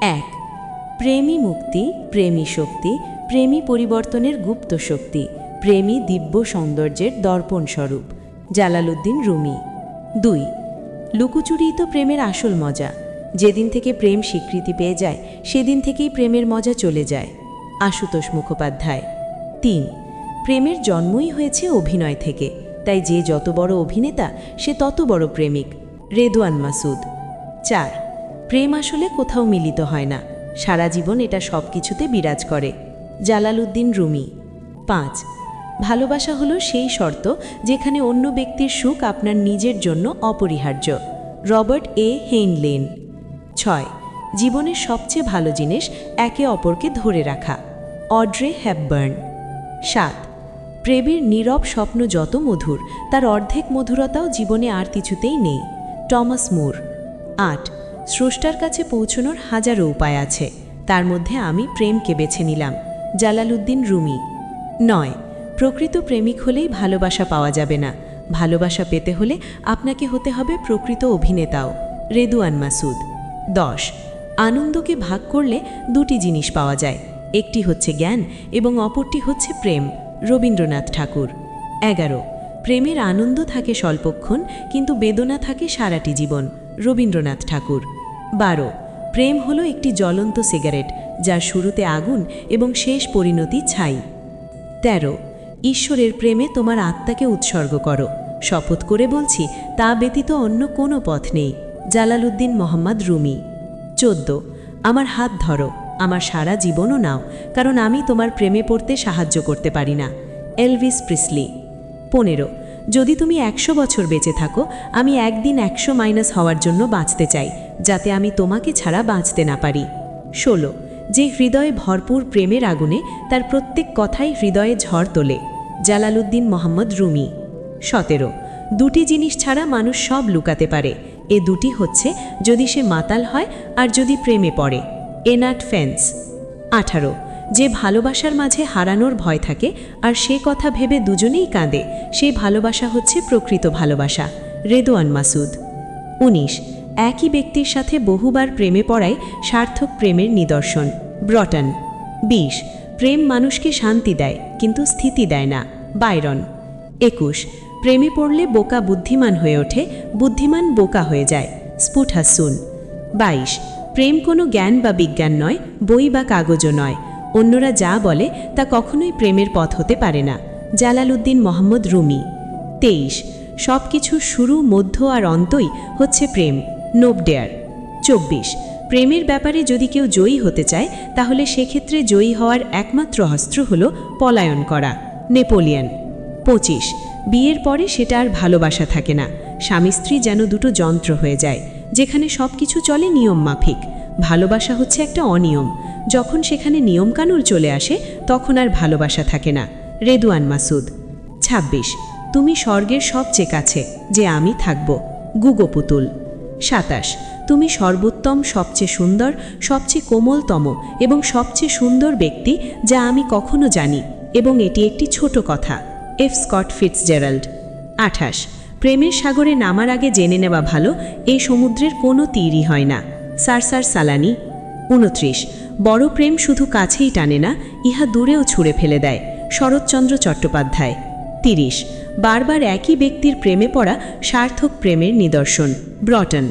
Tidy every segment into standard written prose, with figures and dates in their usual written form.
এক, প্রেমী মুক্তি, প্রেমী শক্তি, প্রেমী পরিবর্তনের গুপ্ত শক্তি, প্রেমী দিব্য সৌন্দর্যের দর্পণ স্বরূপ। Jalaluddin Rumi. ২, লুকোচুরিই তো প্রেমের আসল মজা। যেদিন থেকে প্রেম স্বীকৃতি পেয়ে যায় সেদিন থেকেই প্রেমের মজা চলে যায়। আশুতোষ মুখোপাধ্যায়। ৩, প্রেমের জন্মই হয়েছে অভিনয় থেকে, তাই যে যত বড় অভিনেতা সে তত বড় প্রেমিক। রেদওয়ান মাসুদ। ৪, প্রেম আসলে কোথাও মিলিত হয় না, সারা জীবন এটা সব কিছুতে বিরাজ করে। Jalaluddin Rumi. ৫, ভালোবাসা হলো সেই শর্ত যেখানে অন্য ব্যক্তির সুখ আপনার নিজের জন্য অপরিহার্য। Robert A হেইনলেন। ৬, জীবনের সবচেয়ে ভালো জিনিস একে অপরকে ধরে রাখা। Audrey Hepburn. ৭, প্রেমের নীরব স্বপ্ন যত মধুর তার অর্ধেক মধুরতাও জীবনে আর কিছুতেই নেই। টমাস মুর। ৮, স্রষ্টার কাছে পৌঁছনোর হাজারো উপায় আছে, তার মধ্যে আমি প্রেমকে বেছে নিলাম। Jalaluddin Rumi. ৯, প্রকৃত প্রেমিক হলেই ভালোবাসা পাওয়া যাবে না, ভালোবাসা পেতে হলে আপনাকে হতে হবে প্রকৃত অভিনেতাও। রেদওয়ান মাসুদ। ১০, আনন্দকে ভাগ করলে দুটি জিনিস পাওয়া যায়, একটি হচ্ছে জ্ঞান এবং অপরটি হচ্ছে প্রেম। রবীন্দ্রনাথ ঠাকুর। ১১, প্রেমের আনন্দ থাকে স্বল্পক্ষণ কিন্তু বেদনা থাকে সারাটি জীবন। রবীন্দ্রনাথ ঠাকুর। ১২, প্রেম হলো একটি জ্বলন্ত সিগারেট, যার শুরুতে আগুন এবং শেষ পরিণতি ছাই। ১৩, ঈশ্বরের প্রেমে তোমার আত্মাকে উৎসর্গ করো, শপথ করে বলছি তা ব্যতীত অন্য কোনো পথ নেই। জালালউদ্দিন মোহাম্মদ রুমি। ১৪, আমার হাত ধরো, আমার সারা জীবনও নাও, কারণ আমি তোমার প্রেমে পড়তে সাহায্য করতে পারি না। Elvis Presley. ১৫, যদি তুমি ১০০ বছর বেঁচে থাকো, আমি একদিন ১০০ মাইনাস হওয়ার জন্য বাঁচতে চাই, যাতে আমি তোমাকে ছাড়া বাঁচতে না পারি। ১৬, যে হৃদয়ে ভরপুর প্রেমের আগুনে তার প্রত্যেক কথাই হৃদয়ে ঝড় তোলে। জালালউদ্দিন মোহাম্মদ রুমি। ১৭, দুটি জিনিস ছাড়া মানুষ সব লুকাতে পারে, এ দুটি হচ্ছে যদি সে মাতাল হয় আর যদি প্রেমে পড়ে। এনাট ফেন্স। ১৮, যে ভালোবাসার মাঝে হারানোর ভয় থাকে আর সে কথা ভেবে দুজনেই কাঁদে, সেই ভালোবাসা হচ্ছে প্রকৃত ভালোবাসা। রেদওয়ান মাসুদ। ১৯, একই ব্যক্তির সাথে বহুবার প্রেমে পড়াই সার্থক প্রেমের নিদর্শন। ব্রটন। ২০, প্রেম মানুষকে শান্তি দেয় কিন্তু স্থিতি দেয় না। বাইরন। ২১, প্রেমে পড়লে বোকা বুদ্ধিমান হয়ে ওঠে, বুদ্ধিমান বোকা হয়ে যায়। স্পুটহাসুন। ২২, প্রেম কোনো জ্ঞান বা বিজ্ঞান নয়, বই বা কাগজও নয়, অন্যরা যা বলে তা কখনোই প্রেমের পথ হতে পারে না। জালালউদ্দিন মোহাম্মদ রুমি। ২৩, সব কিছুর শুরু, মধ্য আর অন্তই হচ্ছে প্রেম। নোবডেয়ার। ২৪, প্রেমের ব্যাপারে যদি কেউ জয়ী হতে চায় তাহলে সেক্ষেত্রে জয়ী হওয়ার একমাত্র অস্ত্র হল পলায়ন করা। নেপোলিয়ন। ২৫, বিয়ের পরে সেটা আর ভালোবাসা থাকে না, স্বামী স্ত্রী যেন দুটো যন্ত্র হয়ে যায়, যেখানে সব কিছু চলে নিয়ম মাফিক। ভালোবাসা হচ্ছে একটা অনিয়ম, যখন সেখানে নিয়মকানুন চলে আসে তখন আর ভালোবাসা থাকে না। রেদওয়ান মাসুদ। ২৬, তুমি স্বর্গের সবচেয়ে কাছে, যে আমি থাকব। গুগো পুতুল। ২৭, তুমি সর্বোত্তম, সবচেয়ে সুন্দর, সবচেয়ে কোমলতম এবং সবচেয়ে সুন্দর ব্যক্তি যা আমি কখনো জানি, এবং এটি একটি ছোট কথা। F Scott Fitzgerald. ২৮, প্রেমের সাগরে নামার আগে জেনে নেওয়া ভালো এই সমুদ্রের কোনো তীরই হয় না। সারসার সালানি। ২৯, বড় প্রেম শুধু কাছেই টানে না, ইহা দূরেও ছুঁড়ে ফেলে দেয়। শরৎচন্দ্র চট্টোপাধ্যায়। ৩০, বারবার একই ব্যক্তির প্রেমে পড়া সার্থক প্রেমের নিদর্শন। ব্রটন।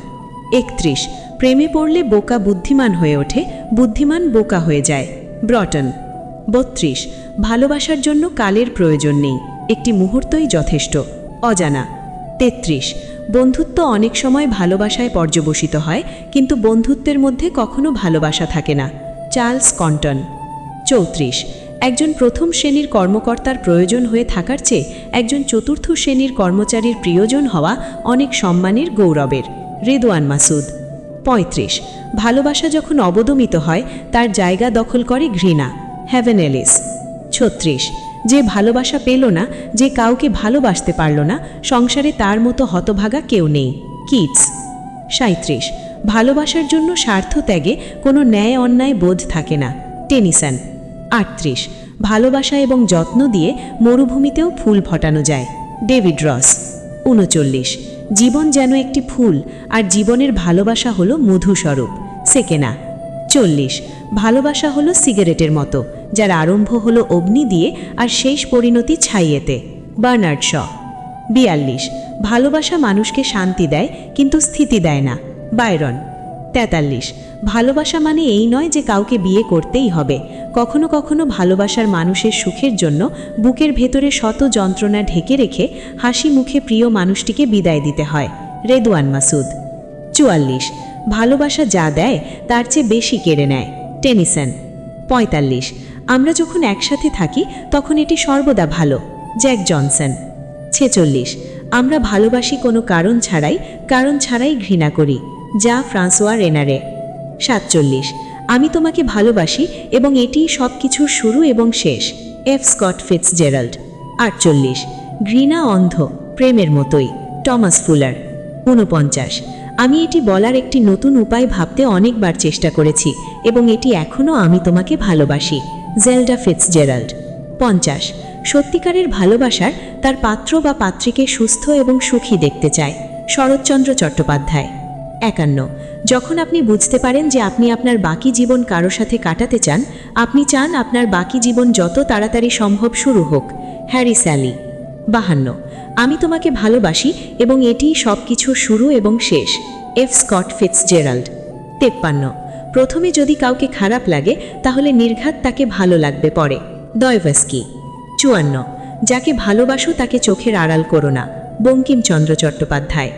৩১, প্রেমে পড়লে বোকা বুদ্ধিমান হয়ে ওঠে, বুদ্ধিমান বোকা হয়ে যায়। ব্রটন। ৩২, ভালোবাসার জন্য কালের প্রয়োজন নেই, একটি মুহূর্তই যথেষ্ট। অজানা। ৩৩, বন্ধুত্ব অনেক সময় ভালোবাসায় পর্যবসিত হয়, কিন্তু বন্ধুত্বের মধ্যে কখনো ভালোবাসা থাকে না। Charles content. ৩৪, একজন প্রথম শ্রেণীর কর্মকর্তার প্রয়োজন হয়ে থাকার চেয়ে একজন চতুর্থ শ্রেণীর কর্মচারীর প্রিয়জন হওয়া অনেক সম্মানের, গৌরবের। রেদওয়ান মাসুদ। ৩৫, ভালোবাসা যখন অবদমিত হয় তার জায়গা দখল করে ঘৃণা। Haven Alice. ৩৬, যে ভালোবাসা পেল না, যে কাউকে ভালোবাসতে পারল না, সংসারে তার মতো হতভাগা কেউ নেই। কিটস। ৩৭, ভালোবাসার জন্য স্বার্থ ত্যাগে কোনো ন্যায় অন্যায় বোধ থাকে না। টেনিসন। ৩৮, ভালোবাসা এবং যত্ন দিয়ে মরুভূমিতেও ফুল ফোটানো যায়। ডেভিড রস। ৩৯, জীবন যেন একটি ফুল আর জীবনের ভালোবাসা হলো মধুস্বরূপ। সেকেনা। 40 ভালোবাসা হলো সিগারেটের মতো, যার আরম্ভ হলো অগ্নি দিয়ে আর শেষ পরিণতি ছাইয়েতে। Bernard Shaw. 42 ভালোবাসা মানুষকে শান্তি দেয় কিন্তু স্থিতি দেয় না। বায়রন। 43 ভালোবাসা মানে এই নয় যে কাউকে বিয়ে করতেই হবে। কখনো কখনো ভালোবাসার মানুষের সুখের জন্য বুকের ভেতরে শত যন্ত্রণা ঢেকে রেখে হাসি মুখে প্রিয় মানুষটিকে বিদায় দিতে হয়। রেদওয়ান মাসুদ। 44 ভালোবাসা যা দেয় তার চেয়ে বেশি কেড়ে নেয়। টেনিসন। 45 আমরা যখন একসাথে থাকি তখন এটি সর্বদা ভালো। Jack Johnson. 46 আমরা ভালোবাসি কোনো কারণ ছাড়াই ঘৃণা করি। যা ফ্রান্সোয়া রেনারে। 47 আমি তোমাকে ভালোবাসি এবং এটিই সব কিছুর শুরু এবং শেষ। F Scott Fitzgerald. 48 ঘৃণা অন্ধ, প্রেমের মতোই। Thomas fuller. 49 আমি এটি বলার একটি নতুন উপায় ভাবতে অনেকবার চেষ্টা করেছি এবং এটি এখনও আমি তোমাকে ভালোবাসি। Zelda Fitzgerald. 50 সত্যিকারের ভালোবাসার তার পাত্র বা পাত্রীকে সুস্থ এবং সুখী দেখতে চায়। শরৎচন্দ্র চট্টোপাধ্যায়। 51 যখন আপনি বুঝতে পারেন যে আপনি আপনার বাকি জীবন কারো সাথে কাটাতে চান, আপনি চান আপনার বাকি জীবন যত তাড়াতাড়ি সম্ভব শুরু হোক। Harry Sally. 52 আমি তোমাকে ভালোবাসি এবং এটিই সব কিছুর শুরু এবং শেষ। F Scott Fitzgerald. 53 প্রথমে যদি কাউকে খারাপ লাগে তাহলে নির্ঘাত তাকে ভালো লাগবে পরে। দয়ভস্কি। 54 যাকে ভালোবাসো তাকে চোখের আড়াল করো না। বঙ্কিমচন্দ্র চট্টোপাধ্যায়।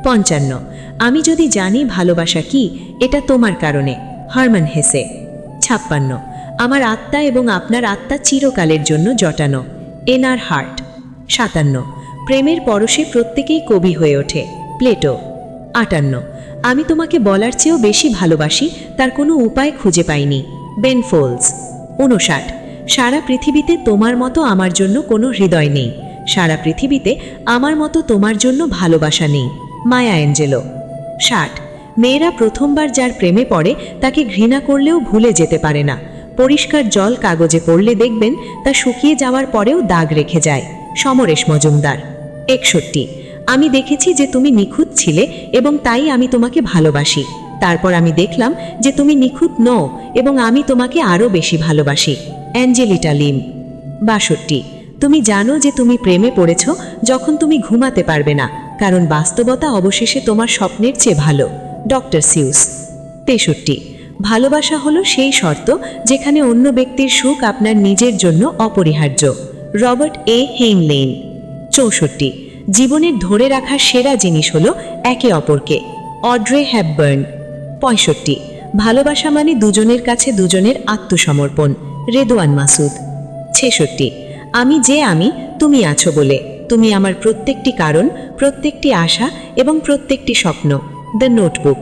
55 আমি যদি জানি ভালোবাসা কি, এটা তোমার কারণে। হারমান হেসে। 56 আমার আত্মা এবং আপনার আত্মা চিরকালের জন্য জটানো। NR heart. 57 প্রেমের পরশে প্রত্যেকেই কবি হয়ে ওঠে। প্লেটো। 58 আমি তোমাকে বলার চেয়েও বেশি ভালোবাসি, তার কোনো উপায় খুঁজে পাইনি। বেন ফোলস। 59 সারা পৃথিবীতে তোমার মতো আমার জন্য কোনো হৃদয় নেই। সারা পৃথিবীতে আমার মতো তোমার জন্য ভালোবাসা নেই। মায়া অ্যাঞ্জেলো। 60 মেয়েরা প্রথমবার যার প্রেমে পড়ে তাকে ঘৃণা করলেও ভুলে যেতে পারে না। পরিষ্কার জল কাগজে পড়লে দেখবেন তা শুকিয়ে যাওয়ার পরেও দাগ রেখে যায়। সমরেশ মজুমদার। 61 আমি দেখেছি যে তুমি নিখুঁত ছিলে এবং তাই আমি তোমাকে ভালোবাসি। তারপর আমি দেখলাম যে তুমি নিখুঁত নও এবং আমি তোমাকে আরও বেশি ভালোবাসি। অ্যাঞ্জেলিটা লিম। 62 তুমি জানো যে তুমি প্রেমে পড়েছ যখন তুমি ঘুমাতে পারবে না, কারণ বাস্তবতা অবশেষে তোমার স্বপ্নের চেয়ে ভালো। ডক্টর সিউস। 63 ভালোবাসা হলো সেই শর্ত যেখানে অন্য ব্যক্তির সুখ আপনার নিজের জন্য অপরিহার্য। Robert A হেইনলেন। 64 জীবনের ধরে রাখার সেরা জিনিস হলো একে অপরকে। অড্রে হ্যাপবার্ন। 65 ভালোবাসা মানে দুজনের কাছে দুজনের আত্মসমর্পণ। রেদওয়ান মাসুদ। 66 আমি যে আমি, তুমি আছো বলে। তুমি আমার প্রত্যেকটি কারণ, প্রত্যেকটি আশা এবং প্রত্যেকটি স্বপ্ন। The notebook.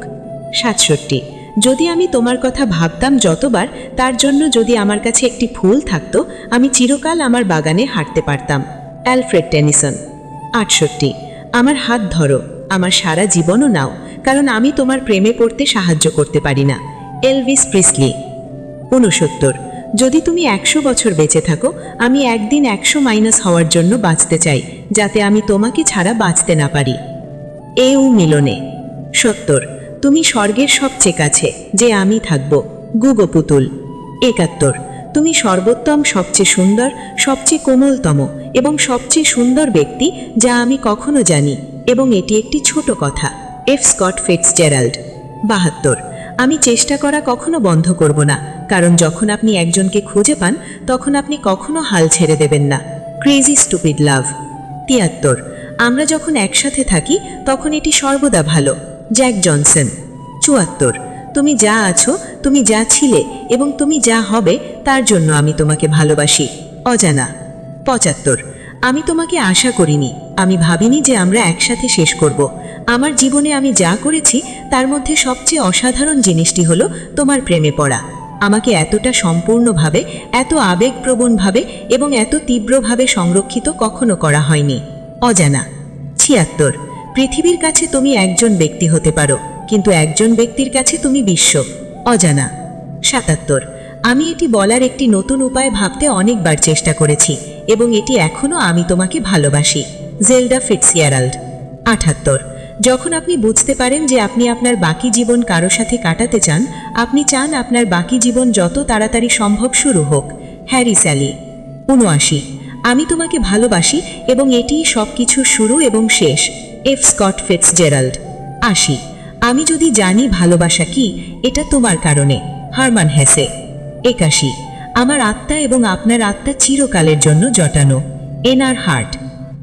67 যদি আমি তোমার কথা ভাবতাম যতবার, তার জন্য যদি আমার কাছে একটি ফুল থাকতো, আমি চিরকাল আমার বাগানে হাঁটতে পারতাম। Alfred Tennyson. 68 আমার হাত ধরো, আমার সারা জীবনও নাও, কারণ আমি তোমার প্রেমে পড়তে সাহায্য করতে পারি না। Elvis Presley. 69 যদি তুমি 100 বছর বেঁচে থাকো, আমি একদিন 100 হওয়ার জন্য বাঁচতে চাই, যাতে আমি তোমাকে ছাড়া বাঁচতে না পারি। এউ মিলনে। 70 তুমি স্বর্গের সবচেয়ে কাছে, যে আমি থাকব। গুগো পুতুল। 71 তুমি সর্বোত্তম, সবচেয়ে সুন্দর, সবচেয়ে কোমলতম এবং সবচেয়ে সুন্দর ব্যক্তি যা আমি কখনো জানি, এবং এটি একটি ছোট কথা। F Scott Fitzgerald. 72 আমি চেষ্টা করা কখনো বন্ধ করব না, কারণ যখন আপনি একজনকে খুঁজে পান তখন আপনি কখনো হাল ছেড়ে দেবেন না। ক্রেজি স্টুপিড লাভ। 73 আমরা যখন একসাথে থাকি তখন এটি সর্বদা ভালো। Jack Johnson. 74 তুমি যা আছো, তুমি যা ছিলে এবং তুমি যা হবে তার জন্য আমি তোমাকে ভালোবাসি। অজানা। 75 আমি তোমাকে আশা করিনি, আমি ভাবিনি যে আমরা একসাথে শেষ করব। আমার জীবনে আমি যা করেছি তার মধ্যে সবচেয়ে অসাধারণ জিনিসটি হলো তোমার প্রেমে পড়া। আমাকে এতটা সম্পূর্ণভাবে, এত আবেগপ্রবণভাবে এবং এত তীব্রভাবে সংরক্ষিত কখনো করা হয়নি। অজানা। 76 পৃথিবীর কাছে তুমি একজন ব্যক্তি হতে পারো, কিন্তু একজন ব্যক্তির কাছে তুমি বিশ্ব। অজানা। 77 আমি এটি বলার একটি নতুন উপায় ভাবতে অনেকবার চেষ্টা করেছি এবং এটি এখনও আমি তোমাকে ভালোবাসি। Zelda Fitzgerald. 78 যখন আপনি বুঝতে পারেন যে আপনি আপনার বাকি জীবন কারো সাথে কাটাতে চান, আপনি চান আপনার বাকি জীবন যত তাড়াতাড়ি সম্ভব শুরু হোক। Harry Sally. ৭৯। আমি তোমাকে ভালোবাসি এবং এটিই সব কিছুর শুরু এবং শেষ। F Scott Fitzgerald. ৮০। আমি যদি জানি ভালোবাসা কি, এটা তোমার কারণে। হারমান হেসে। ৮১। আমার আত্মা এবং আপনার আত্মা চিরকালের জন্য জটানো। NR heart.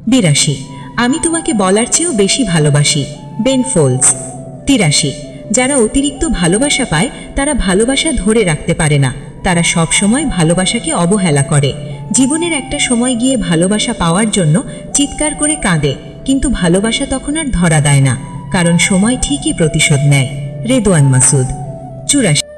৮২। আমি তোমাকে বলার চেয়েও বেশি ভালোবাসি। বেন ফোলস। ৮৩। যারা অতিরিক্ত ভালোবাসা পায় তারা ভালোবাসা ধরে রাখতে পারে না, তারা সব সময় ভালোবাসাকে অবহেলা করে। জীবনের একটা সময় গিয়ে ভালোবাসা পাওয়ার জন্য চিৎকার করে কাঁদে, কিন্তু ভালোবাসা তখন আর ধরা দেয় না, কারণ সময় ঠিকই প্রতিশোধ নেয়। রেদওয়ান মাসুদ। ৮৪।